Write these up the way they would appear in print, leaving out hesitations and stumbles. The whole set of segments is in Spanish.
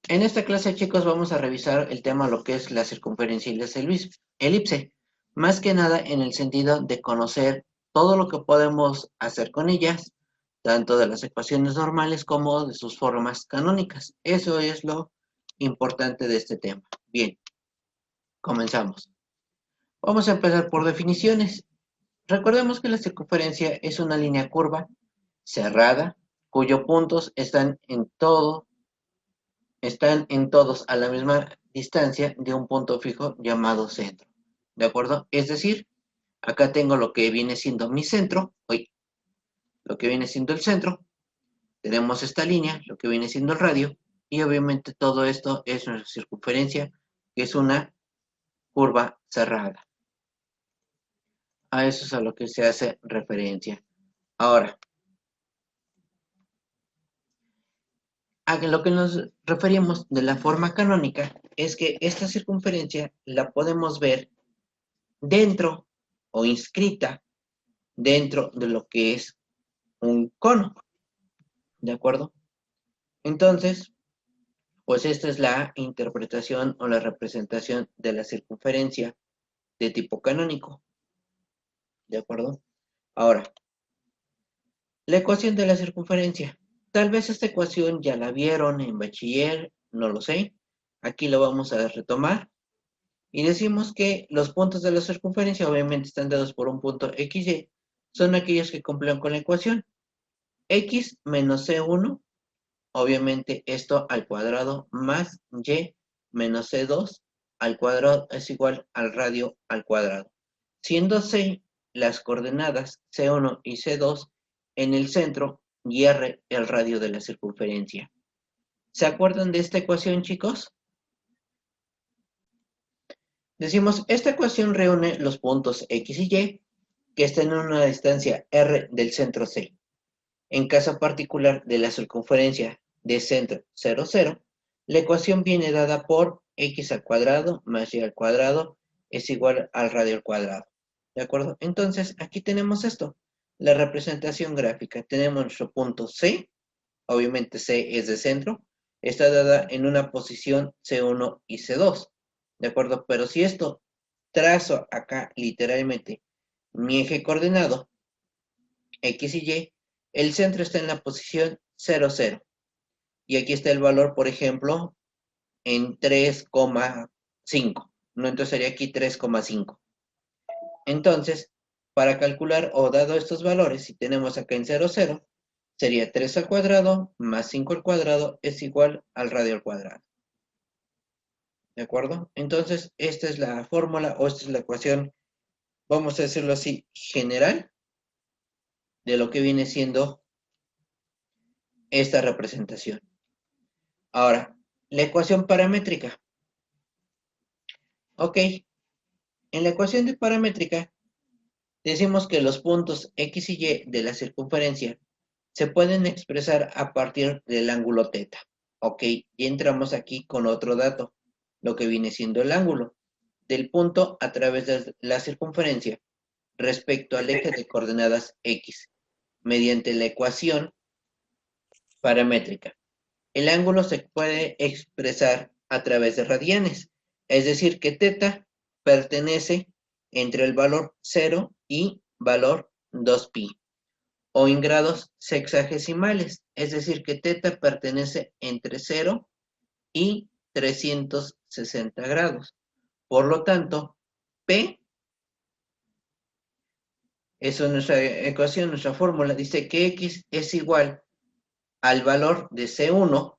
En esta clase, chicos, vamos a revisar el tema lo que es la circunferencia y la elipse. Más que nada en el sentido de conocer todo lo que podemos hacer con ellas, tanto de las ecuaciones normales como de sus formas canónicas. Eso es lo importante de este tema. Bien, comenzamos. Vamos a empezar por definiciones. Recordemos que la circunferencia es una línea curva cerrada, cuyos puntos están en todos a la misma distancia de un punto fijo llamado centro. ¿De acuerdo? Es decir, acá tengo lo que viene siendo mi centro, lo que viene siendo el centro, tenemos esta línea, lo que viene siendo el radio, y obviamente todo esto es nuestra circunferencia, que es una curva cerrada. A eso es a lo que se hace referencia. Ahora, a lo que nos referimos de la forma canónica es que esta circunferencia la podemos ver dentro o inscrita dentro de lo que es un cono, ¿de acuerdo? Entonces, pues esta es la interpretación o la representación de la circunferencia de tipo canónico, ¿de acuerdo? Ahora, la ecuación de la circunferencia. Tal vez esta ecuación ya la vieron en bachiller, no lo sé. Aquí lo vamos a retomar. Y decimos que los puntos de la circunferencia obviamente están dados por un punto XY. Son aquellos que cumplen con la ecuación. X menos C1, obviamente esto al cuadrado, más Y menos C2 al cuadrado es igual al radio al cuadrado. Siendo C las coordenadas C1 y C2 en el centro y R el radio de la circunferencia. ¿Se acuerdan de esta ecuación, chicos? Decimos, esta ecuación reúne los puntos X y Y que están en una distancia R del centro C. En caso particular de la circunferencia de centro 0, 0, la ecuación viene dada por x al cuadrado más y al cuadrado es igual al radio al cuadrado. ¿De acuerdo? Entonces, aquí tenemos esto, la representación gráfica. Tenemos nuestro punto C, obviamente C es de centro, está dada en una posición C1 y C2. ¿De acuerdo? Pero si esto trazo acá literalmente mi eje coordenado, X y Y, el centro está en la posición 0, 0. Y aquí está el valor, por ejemplo, en 3,5. ¿No? Entonces sería aquí 3,5. Entonces, para calcular o dado estos valores, si tenemos acá en 0, 0, sería 3 al cuadrado más 5 al cuadrado es igual al radio al cuadrado. ¿De acuerdo? Entonces, esta es la fórmula o esta es la ecuación, vamos a decirlo así, general de lo que viene siendo esta representación. Ahora, la ecuación paramétrica. Ok, en la ecuación de paramétrica decimos que los puntos X y Y de la circunferencia se pueden expresar a partir del ángulo θ. Ok, y entramos aquí con otro dato, lo que viene siendo el ángulo del punto a través de la circunferencia respecto al eje de coordenadas X, mediante la ecuación paramétrica. El ángulo se puede expresar a través de radianes, es decir, que θ pertenece entre el valor 0 y valor 2pi, o en grados sexagesimales, es decir, que θ pertenece entre 0 y 360 grados. Por lo tanto, P, eso es nuestra ecuación, nuestra fórmula, dice que X es igual al valor de C1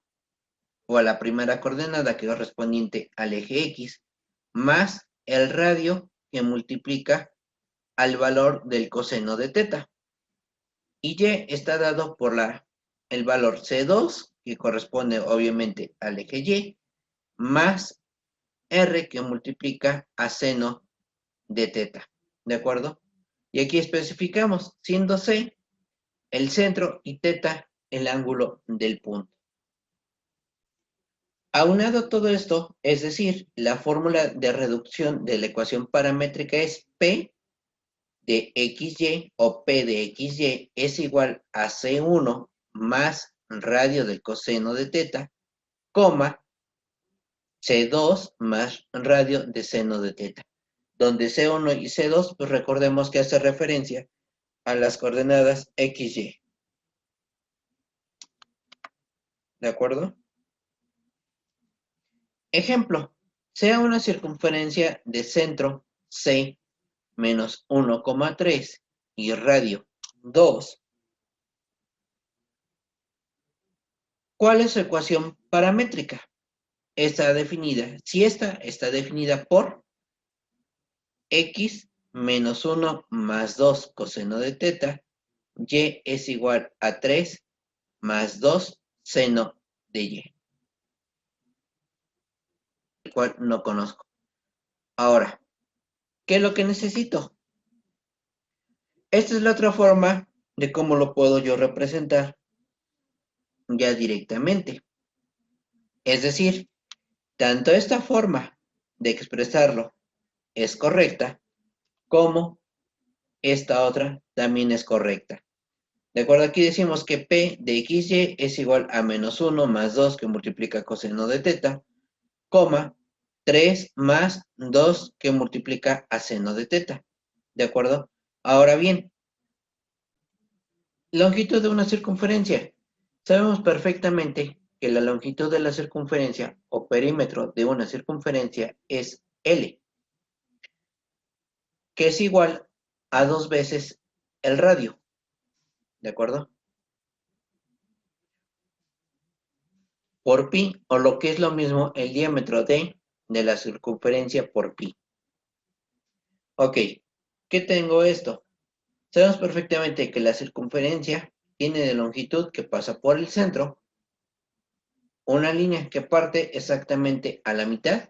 o a la primera coordenada que es correspondiente al eje X, más el radio que multiplica al valor del coseno de θ. Y Y está dado por el valor C2, que corresponde obviamente al eje Y, más R que multiplica a seno de θ. ¿De acuerdo? Y aquí especificamos, siendo C el centro y θ el ángulo del punto. Aunado todo esto, es decir, la fórmula de reducción de la ecuación paramétrica es P de XY o P de XY es igual a C1 más radio del coseno de θ, coma, C2 más radio de seno de teta, donde C1 y C2, pues recordemos que hace referencia a las coordenadas X, Y. ¿De acuerdo? Ejemplo, sea una circunferencia de centro C menos 1,3 y radio 2. ¿Cuál es su ecuación paramétrica? Esta está definida por X menos 1 más 2 coseno de teta, Y es igual a 3 más 2 seno de Y, el cual no conozco. Ahora, ¿qué es lo que necesito? Esta es la otra forma de cómo lo puedo yo representar ya directamente. Es decir, tanto esta forma de expresarlo es correcta, como esta otra también es correcta. De acuerdo, aquí decimos que P de XY es igual a menos 1 más 2 que multiplica coseno de teta, coma, 3 más 2 que multiplica a seno de teta. ¿De acuerdo? Ahora bien, longitud de una circunferencia. Sabemos perfectamente que la longitud de la circunferencia o perímetro de una circunferencia es L, que es igual a 2 veces el radio. ¿De acuerdo? Por pi, o lo que es lo mismo, el diámetro de la circunferencia por pi. Ok, ¿qué tengo esto? Sabemos perfectamente que la circunferencia tiene de longitud que pasa por el centro, una línea que parte exactamente a la mitad,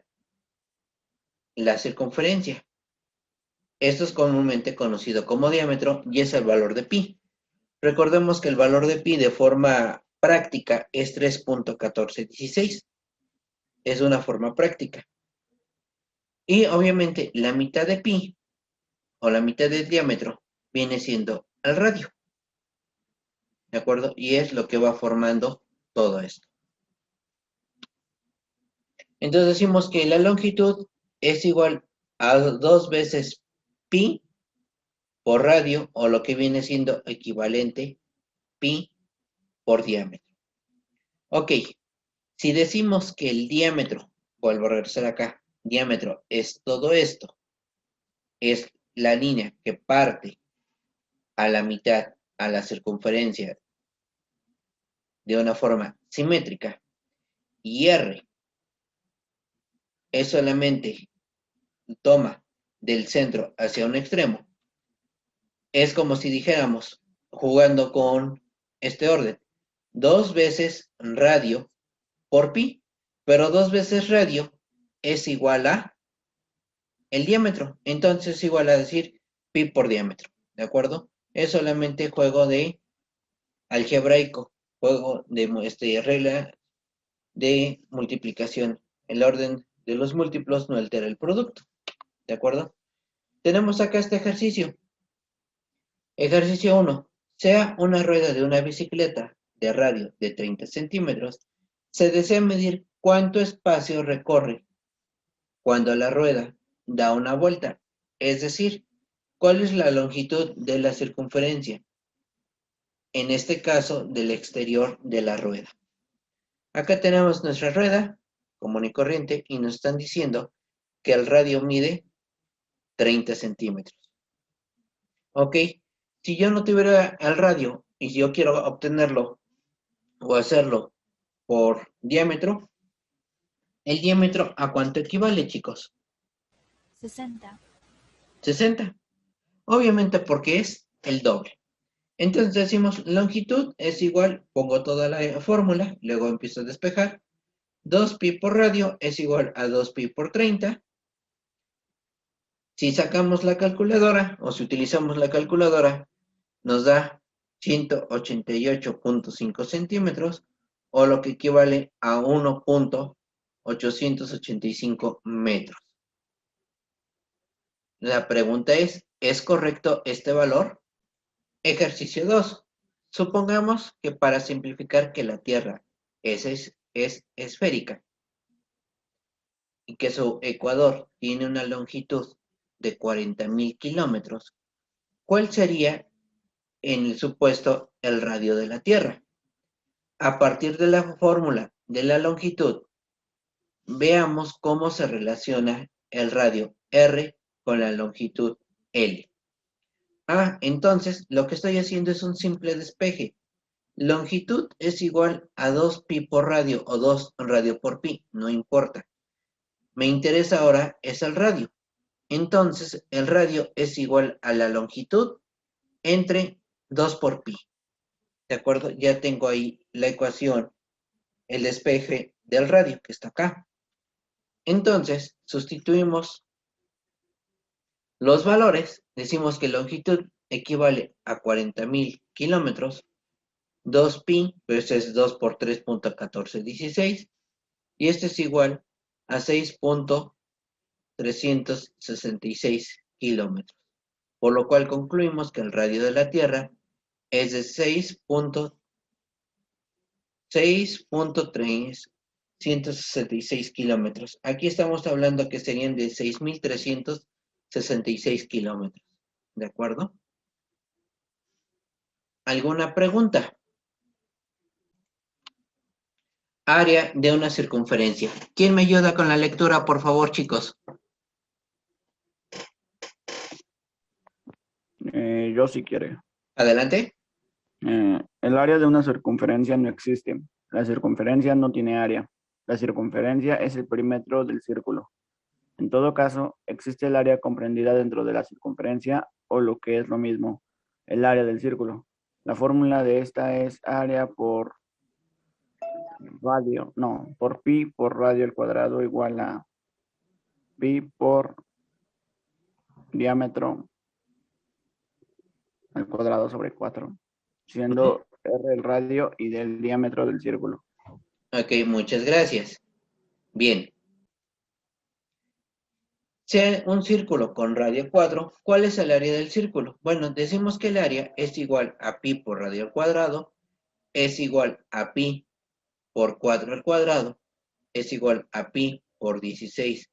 la circunferencia. Esto es comúnmente conocido como diámetro y es el valor de pi. Recordemos que el valor de pi de forma práctica es 3.1416. Es una forma práctica. Y obviamente la mitad de pi, o la mitad del diámetro, viene siendo el radio. ¿De acuerdo? Y es lo que va formando todo esto. Entonces decimos que la longitud es igual a 2 veces pi por radio, o lo que viene siendo equivalente pi por diámetro. Ok, si decimos que el diámetro, vuelvo a regresar acá, diámetro es todo esto, es la línea que parte a la mitad a la circunferencia de una forma simétrica, y R es solamente toma del centro hacia un extremo, es como si dijéramos, jugando con este orden, 2 veces radio por pi, pero 2 veces radio es igual a el diámetro, entonces es igual a decir pi por diámetro, ¿de acuerdo? Es solamente juego de algebraico, juego de regla de multiplicación. El orden de los múltiplos no altera el producto, ¿de acuerdo? Tenemos acá este ejercicio. Ejercicio 1. Sea una rueda de una bicicleta de radio de 30 centímetros, se desea medir cuánto espacio recorre cuando la rueda da una vuelta, es decir, cuál es la longitud de la circunferencia, en este caso del exterior de la rueda. Acá tenemos nuestra rueda común y corriente y nos están diciendo que el radio mide 30 centímetros. Ok, si yo no tuviera el radio y si yo quiero obtenerlo o hacerlo por diámetro, ¿el diámetro a cuánto equivale, chicos? 60. 60. Obviamente porque es el doble. Entonces decimos longitud es igual, pongo toda la fórmula, luego empiezo a despejar. 2pi por radio es igual a 2pi por 30. Si sacamos la calculadora o si utilizamos la calculadora, nos da 188.5 centímetros, o lo que equivale a 1.885 metros. La pregunta ¿es correcto este valor? Ejercicio 2. Supongamos que para simplificar que la Tierra es esférica, y que su ecuador tiene una longitud de 40.000 kilómetros, ¿cuál sería en el supuesto el radio de la Tierra? A partir de la fórmula de la longitud, veamos cómo se relaciona el radio R con la longitud L. Entonces lo que estoy haciendo es un simple despeje. Longitud es igual a 2pi por radio o 2 radio por pi, no importa. Me interesa ahora es el radio. Entonces el radio es igual a la longitud entre 2 por pi. ¿De acuerdo? Ya tengo ahí la ecuación, el despeje del radio que está acá. Entonces sustituimos los valores. Decimos que longitud equivale a 40.000 kilómetros. 2pi, pues es 2 por 3.1416. Y esto es igual a 6.366 kilómetros. Por lo cual concluimos que el radio de la Tierra es de 6.366 kilómetros. Aquí estamos hablando que serían de 6.366 kilómetros. ¿De acuerdo? ¿Alguna pregunta? Área de una circunferencia. ¿Quién me ayuda con la lectura, por favor, chicos? Yo si quiere. Adelante. El área de una circunferencia no existe. La circunferencia no tiene área. La circunferencia es el perímetro del círculo. En todo caso, existe el área comprendida dentro de la circunferencia o lo que es lo mismo, el área del círculo. La fórmula de esta es área por radio, no, por pi por radio al cuadrado igual a pi por diámetro al cuadrado sobre 4, siendo r el radio y del diámetro del círculo. Ok, muchas gracias. Bien. Sea un círculo con radio 4, ¿cuál es el área del círculo? Bueno, decimos que el área es igual a pi por radio al cuadrado, es igual a pi por 4 al cuadrado, es igual a pi por 16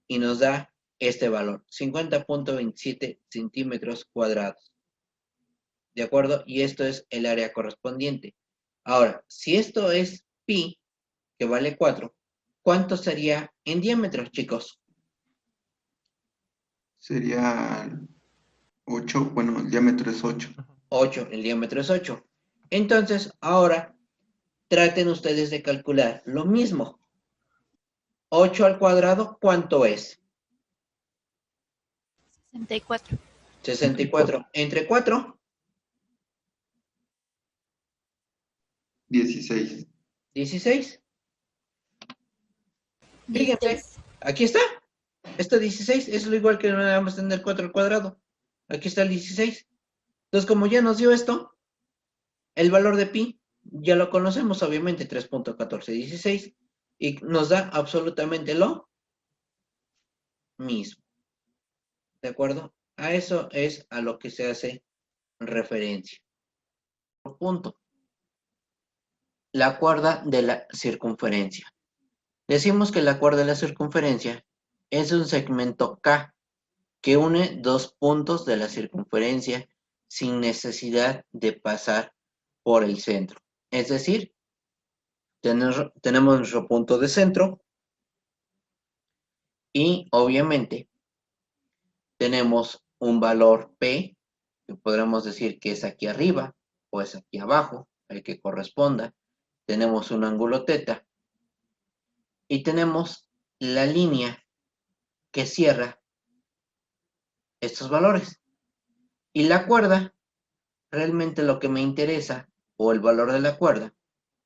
y nos da este valor, 50.27 centímetros cuadrados. ¿De acuerdo? Y esto es el área correspondiente. Ahora, si esto es pi, que vale 4, ¿cuánto sería en diámetro, chicos? Sería 8, bueno, el diámetro es 8. 8, el diámetro es 8. Entonces, ahora traten ustedes de calcular lo mismo. 8 al cuadrado, ¿cuánto es? 64. 64. Entre 4, 16. 16. Fíjense, 16. aquí está. Esto 16 es lo igual que vamos a tener 4 al cuadrado. Aquí está el 16. Entonces, como ya nos dio esto, el valor de pi ya lo conocemos, obviamente, 3.1416. Y nos da absolutamente lo mismo. ¿De acuerdo? A eso es a lo que se hace referencia. Punto. La cuerda de la circunferencia. Decimos que la cuerda de la circunferencia es un segmento K que une dos puntos de la circunferencia sin necesidad de pasar por el centro. Es decir, tenemos nuestro punto de centro y obviamente tenemos un valor P, que podremos decir que es aquí arriba o es aquí abajo, el que corresponda. Tenemos un ángulo θ y tenemos la línea que cierra estos valores. Y la cuerda, realmente lo que me interesa, o el valor de la cuerda,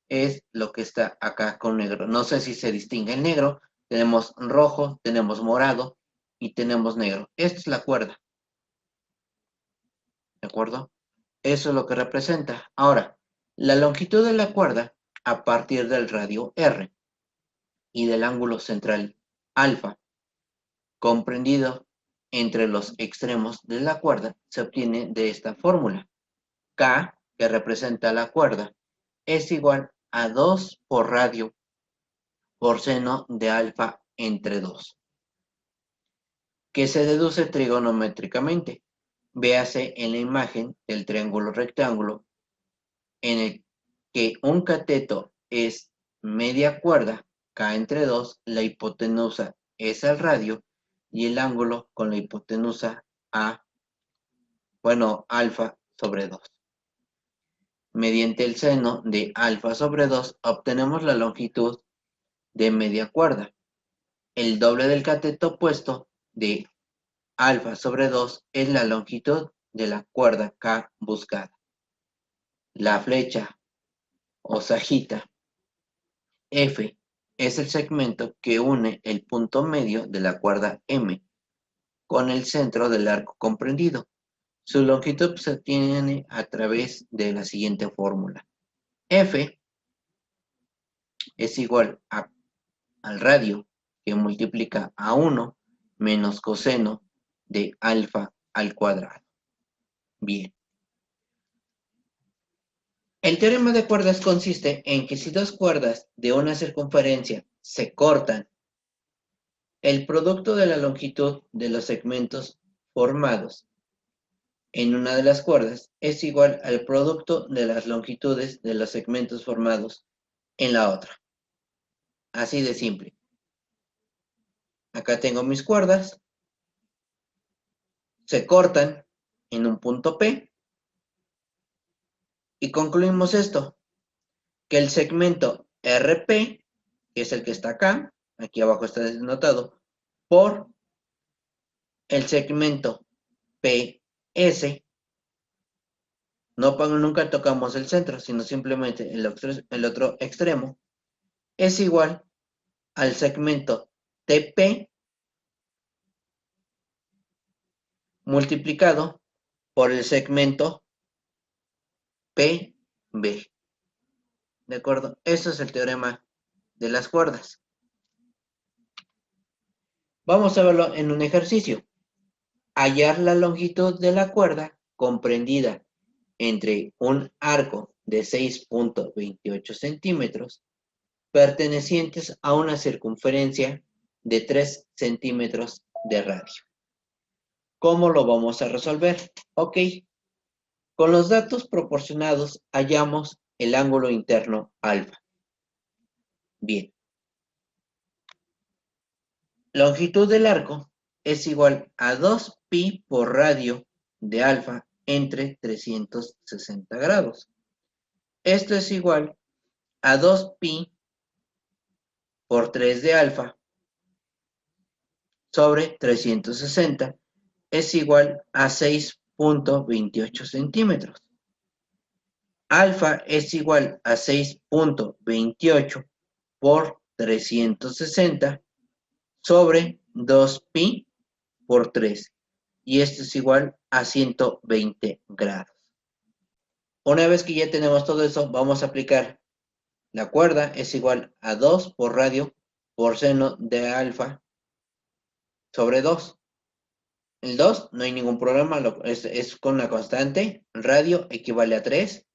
es lo que está acá con negro. No sé si se distingue el negro. Tenemos rojo, tenemos morado y tenemos negro. Esta es la cuerda. ¿De acuerdo? Eso es lo que representa. Ahora, la longitud de la cuerda a partir del radio R y del ángulo central alfa, comprendido entre los extremos de la cuerda, se obtiene de esta fórmula. K, que representa la cuerda, es igual a 2 por radio por seno de alfa entre 2, que se deduce trigonométricamente. Véase en la imagen del triángulo rectángulo, en el que un cateto es media cuerda, K entre 2, la hipotenusa es al radio y el ángulo con la hipotenusa alfa sobre 2. Mediante el seno de alfa sobre 2 obtenemos la longitud de media cuerda. El doble del cateto opuesto de alfa sobre 2 es la longitud de la cuerda K buscada. La flecha o sajita F es el segmento que une el punto medio de la cuerda M con el centro del arco comprendido. Su longitud se obtiene a través de la siguiente fórmula. F es igual al radio que multiplica a 1 menos coseno de alfa al cuadrado. Bien. El teorema de cuerdas consiste en que si dos cuerdas de una circunferencia se cortan, el producto de la longitud de los segmentos formados en una de las cuerdas es igual al producto de las longitudes de los segmentos formados en la otra. Así de simple. Acá tengo mis cuerdas, se cortan en un punto P y concluimos esto, que el segmento RP, que es el que está acá, aquí abajo está denotado, por el segmento PS, nunca tocamos el centro, sino simplemente el otro extremo, es igual al segmento TP multiplicado por el segmento PB. ¿De acuerdo? Eso es el teorema de las cuerdas. Vamos a verlo en un ejercicio. Hallar la longitud de la cuerda comprendida entre un arco de 6.28 centímetros pertenecientes a una circunferencia de 3 centímetros de radio. ¿Cómo lo vamos a resolver? Ok. Con los datos proporcionados hallamos el ángulo interno alfa. Bien. Longitud del arco es igual a 2pi por radio de alfa entre 360 grados. Esto es igual a 2pi por 3 de alfa sobre 360 es igual a 6.28 centímetros. Alfa es igual a 6.28 por 360 sobre 2pi por 3. Y esto es igual a 120 grados. Una vez que ya tenemos todo eso, vamos a aplicar la cuerda es igual a 2 por radio por seno de alfa sobre 2. El 2 no hay ningún problema, es con una constante. Radio equivale a 3.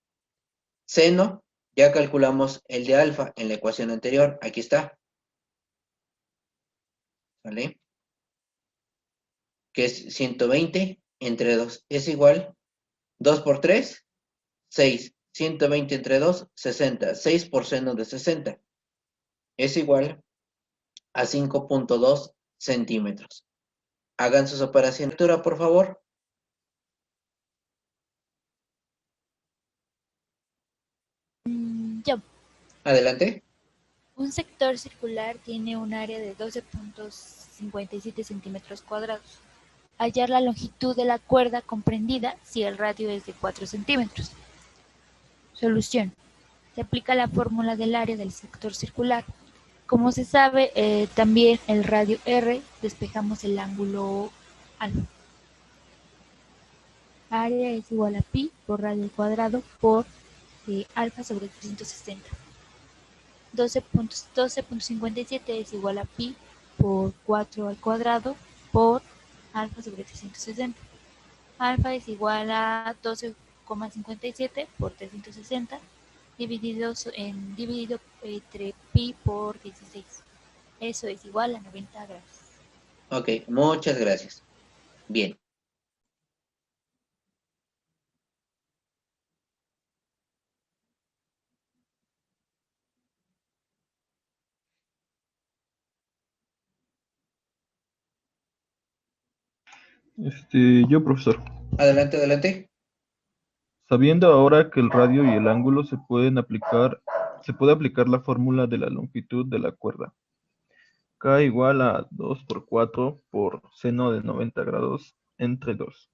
Seno, ya calculamos el de alfa en la ecuación anterior. Aquí está. ¿Vale? Que es 120 entre 2. Es igual 2 por 3, 6. 120 entre 2, 60. 6 por seno de 60. Es igual a 5.2 centímetros. Hagan sus operaciones de lectura, por favor. Yo. Adelante. Un sector circular tiene un área de 12.57 centímetros cuadrados. Hallar la longitud de la cuerda comprendida si el radio es de 4 centímetros. Solución. Se aplica la fórmula del área del sector circular. Como se sabe, también el radio R, despejamos el ángulo alfa. Área es igual a pi por radio al cuadrado por alfa sobre 360. 12.57 es igual a pi por 4 al cuadrado por alfa sobre 360. Alfa es igual a 12,57 por 360 dividido entre pi por 16. Eso es igual a 90 grados. Ok, muchas gracias. Bien. Yo, profesor. Adelante, adelante. Sabiendo ahora que el radio y el ángulo se puede aplicar la fórmula de la longitud de la cuerda. K igual a 2 por 4 por seno de 90 grados entre 2,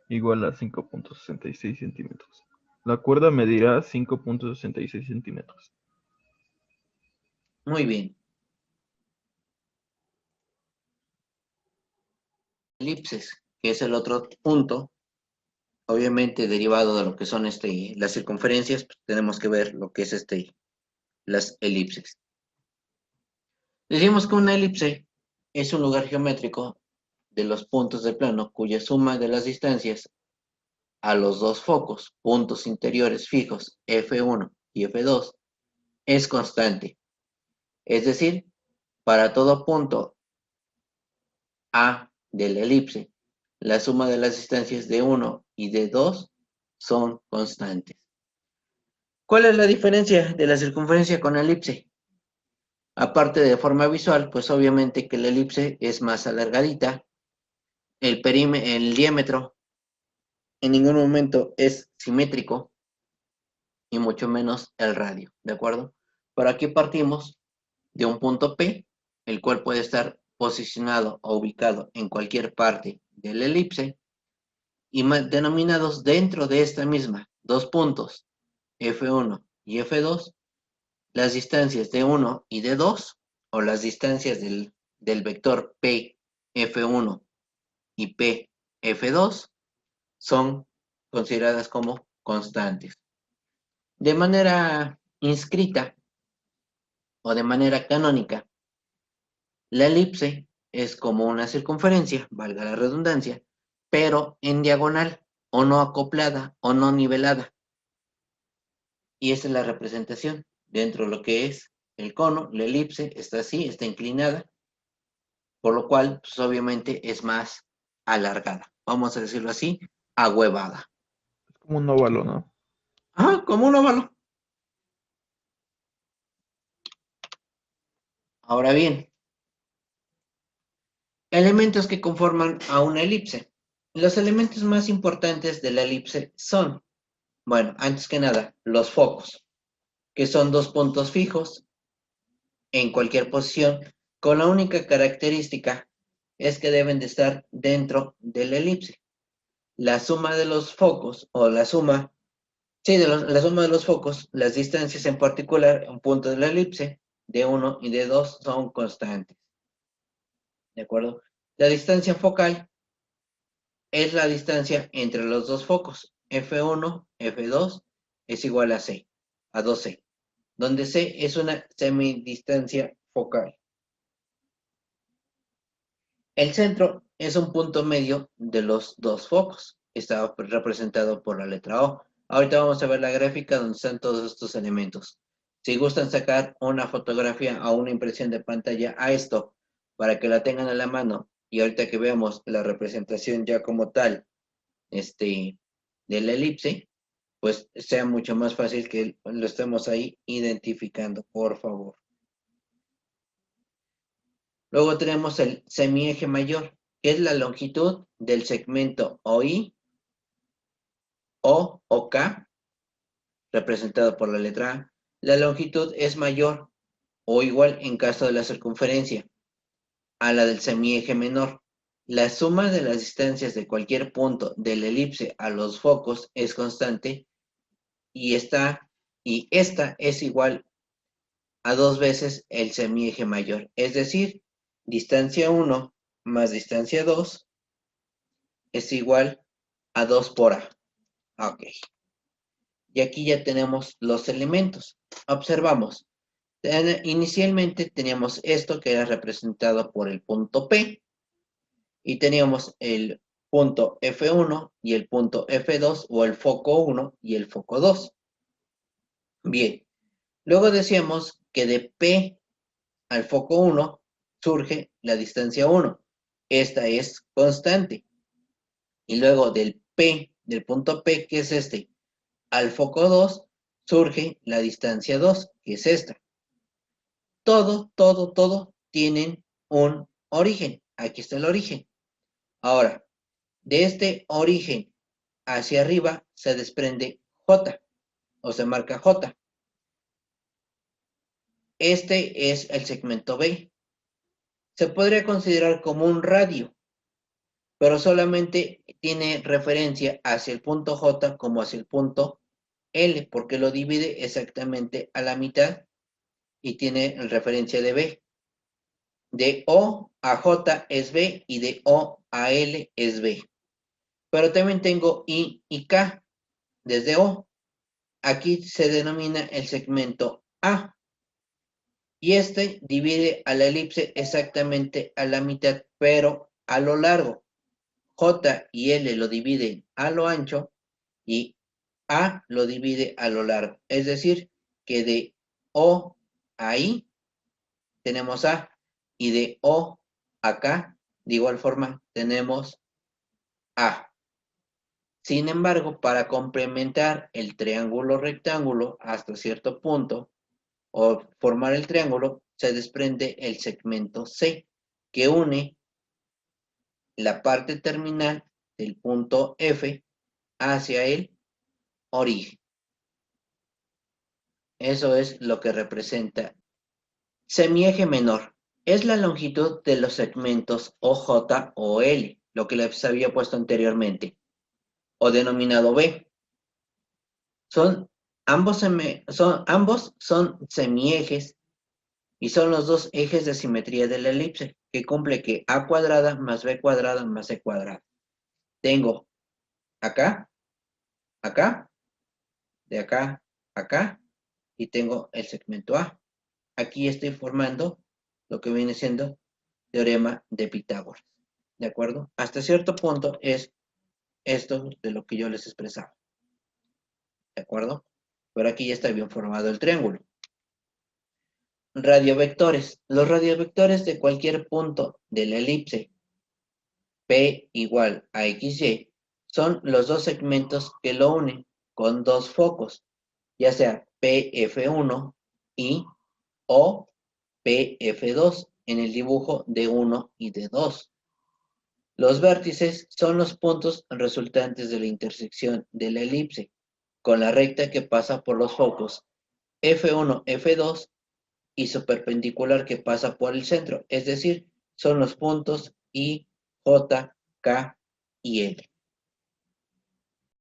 igual a 5.66 centímetros. La cuerda medirá 5.66 centímetros. Muy bien. Elipses, que es el otro punto, obviamente derivado de lo que son las circunferencias, pues tenemos que ver lo que es las elipses. Decimos que una elipse es un lugar geométrico de los puntos del plano cuya suma de las distancias a los dos focos, puntos interiores fijos F1 y F2, es constante. Es decir, para todo punto A de la elipse, la suma de las distancias de 1 y de 2 son constantes. ¿Cuál es la diferencia de la circunferencia con la elipse? Aparte de forma visual, pues obviamente que la elipse es más alargadita, el diámetro en ningún momento es simétrico y mucho menos el radio, ¿de acuerdo? Por aquí partimos de un punto P, el cual puede estar posicionado o ubicado en cualquier parte de la elipse y denominados dentro de esta misma dos puntos, F1 y F2, las distancias de 1 y de 2, o las distancias del vector P, F1 y P, F2, son consideradas como constantes. De manera inscrita o de manera canónica, la elipse es como una circunferencia, valga la redundancia, pero en diagonal, o no acoplada, o no nivelada. Y esa es la representación dentro de lo que es el cono. La elipse está así, está inclinada, por lo cual, pues obviamente es más alargada. Vamos a decirlo así, ahuevada. Es como un óvalo, ¿no? Ah, como un óvalo. Ahora bien, elementos que conforman a una elipse. Los elementos más importantes de la elipse son, bueno, antes que nada, los focos, que son dos puntos fijos en cualquier posición, con la única característica es que deben de estar dentro de la elipse. La suma de los focos, o la suma, sí, la suma de los focos, las distancias en particular, un punto de la elipse, de 1 y de 2 son constantes. ¿De acuerdo? La distancia focal es la distancia entre los dos focos. F1, F2 es igual a C, a 2C, donde C es una semidistancia focal. El centro es un punto medio de los dos focos. Está representado por la letra O. Ahorita vamos a ver la gráfica donde están todos estos elementos. Si gustan sacar una fotografía o una impresión de pantalla a esto, para que la tengan a la mano, y ahorita que veamos la representación ya como tal, de la elipse, pues sea mucho más fácil que lo estemos ahí identificando, por favor. Luego tenemos el semieje mayor, que es la longitud del segmento OI o OK, representado por la letra A. La longitud es mayor o igual en caso de la circunferencia a la del semieje menor. La suma de las distancias de cualquier punto de la elipse a los focos es constante y esta es igual a 2 veces el semieje mayor, es decir, distancia 1 más distancia 2 es igual a 2 por A. Ok. Y aquí ya tenemos los elementos. Observamos. Inicialmente teníamos esto que era representado por el punto P y teníamos el punto F1 y el punto F2 o el foco 1 y el foco 2. Bien. Luego decíamos que de P al foco 1 surge la distancia 1. Esta es constante. Y luego del punto P, que es este, al foco 2 surge la distancia 2, que es esta. Todo tienen un origen. Aquí está el origen. Ahora, de este origen hacia arriba se desprende J, o se marca J. Este es el segmento B. Se podría considerar como un radio, pero solamente tiene referencia hacia el punto J como hacia el punto L, porque lo divide exactamente a la mitad y tiene referencia de B. De O a J es B y de O a L es B. Pero también tengo I y K desde O. Aquí se denomina el segmento A. Y este divide a la elipse exactamente a la mitad, pero a lo largo. J y L lo dividen a lo ancho y A lo divide a lo largo. Es decir, que de O a I tenemos A y de O a K, de igual forma, tenemos A. Sin embargo, para complementar el triángulo rectángulo hasta cierto punto, o formar el triángulo, se desprende el segmento C, que une la parte terminal del punto F hacia el origen. Eso es lo que representa. Semieje menor es la longitud de los segmentos OJ o L, lo que les había puesto anteriormente, o denominado B. Ambos son semiejes y son los dos ejes de simetría de la elipse, que cumple que A cuadrada más B cuadrada más C cuadrada. Tengo acá, acá, de acá, acá, y tengo el segmento A. Aquí estoy formando lo que viene siendo teorema de Pitágoras. ¿De acuerdo? Hasta cierto punto es esto de lo que yo les expresaba. ¿De acuerdo? Pero aquí ya está bien formado el triángulo. Radiovectores. Los radiovectores de cualquier punto de la elipse P igual a XY son los dos segmentos que lo unen con dos focos, ya sea PF1 y o PF2 en el dibujo de 1 y de 2. Los vértices son los puntos resultantes de la intersección de la elipse con la recta que pasa por los focos F1, F2 y su perpendicular que pasa por el centro, es decir, son los puntos I, J, K y L.